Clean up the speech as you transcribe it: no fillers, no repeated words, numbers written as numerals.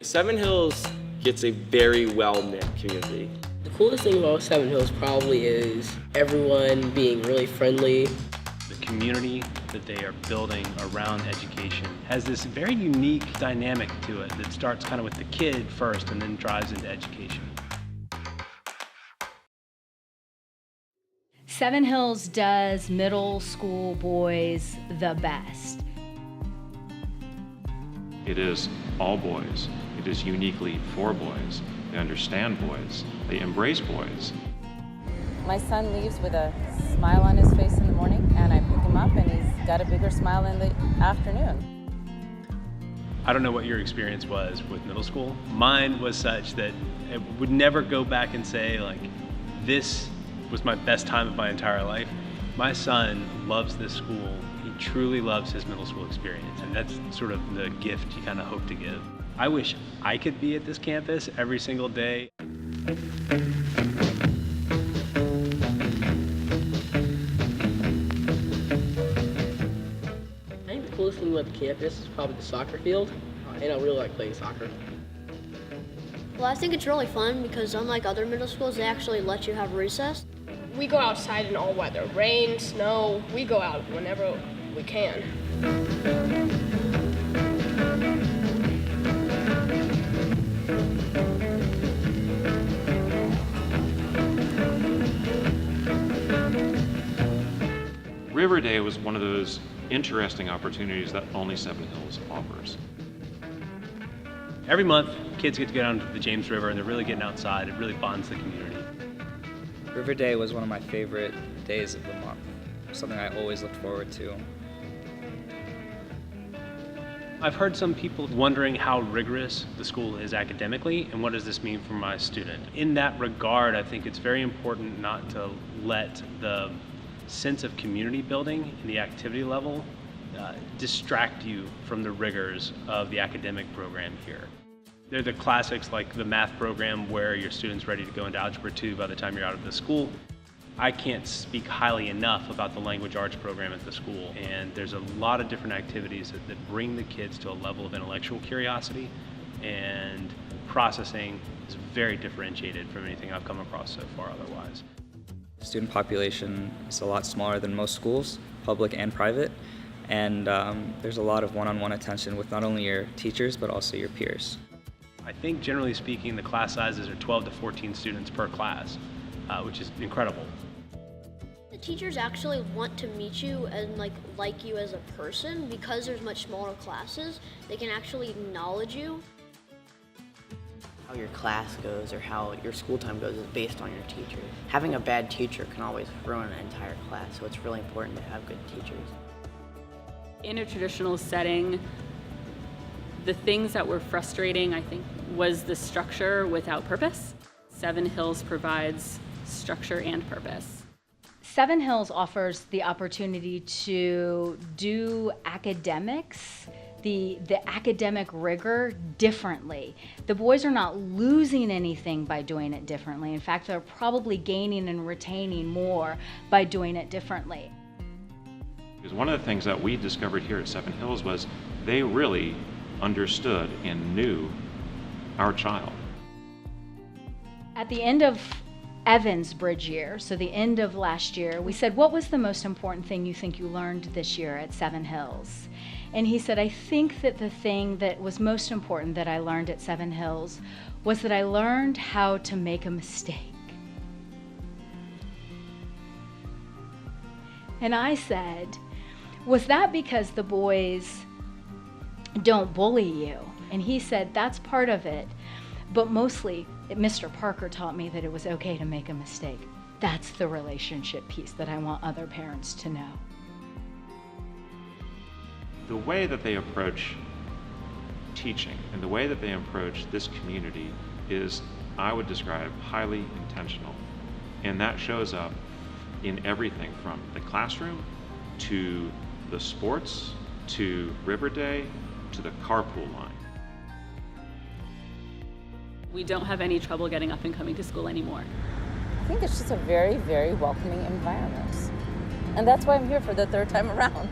Seven Hills gets a very well-knit community. The coolest thing about Seven Hills probably is everyone being really friendly. The community that they are building around education has this very unique dynamic to it that starts kind of with the kid first and then drives into education. Seven Hills does middle school boys the best. It is all boys. It is uniquely for boys. They understand boys. They embrace boys. My son leaves with a smile on his face in the morning, and I pick him up and he's got a bigger smile in the afternoon. I don't know what your experience was with middle school. Mine was such that I would never go back and say, like, this was my best time of my entire life. My son loves this school. He truly loves his middle school experience, and that's sort of the gift you kind of hope to give. I wish I could be at this campus every single day. I think the coolest thing about the campus is probably the soccer field, and I really like playing soccer. Well, I think it's really fun because unlike other middle schools, they actually let you have recess. We go outside in all weather, rain, snow, we go out whenever we can. River Day was one of those interesting opportunities that only Seven Hills offers. Every month, kids get to go down to the James River and they're really getting outside. It really bonds the community. River Day was one of my favorite days of the month, something I always looked forward to. I've heard some people wondering how rigorous the school is academically and what does this mean for my student. In that regard, I think it's very important not to let the sense of community building and the activity level distract you from the rigors of the academic program here. They're the classics like the math program where your student's ready to go into Algebra 2 by the time you're out of the school. I can't speak highly enough about the language arts program at the school, and there's a lot of different activities that bring the kids to a level of intellectual curiosity, and processing is very differentiated from anything I've come across so far otherwise. The student population is a lot smaller than most schools, public and private, and there's a lot of one-on-one attention with not only your teachers but also your peers. I think generally speaking the class sizes are 12 to 14 students per class, which is incredible. The teachers actually want to meet you and like you as a person because there's much smaller classes. They can actually acknowledge you. How your class goes or how your school time goes is based on your teacher. Having a bad teacher can always ruin an entire class, so it's really important to have good teachers. In a traditional setting, the things that were frustrating, I think, was the structure without purpose. Seven Hills provides structure and purpose. Seven Hills offers the opportunity to do academics, the academic rigor differently. The boys are not losing anything by doing it differently. In fact, they're probably gaining and retaining more by doing it differently. Because one of the things that we discovered here at Seven Hills was they really understood and knew our child. At the end of Evan's bridge year, so the end of last year, we said, what was the most important thing you think you learned this year at Seven Hills? And he said, I think that the thing that was most important that I learned at Seven Hills was that I learned how to make a mistake. And I said, was that because the boys don't bully you? And he said, that's part of it, but mostly Mr. Parker taught me that it was okay to make a mistake. That's the relationship piece that I want other parents to know. The way that they approach teaching and the way that they approach this community is, I would describe, highly intentional. And that shows up in everything from the classroom to the sports to River Day to the carpool line. We don't have any trouble getting up and coming to school anymore. I think it's just a very, very welcoming environment. And that's why I'm here for the third time around.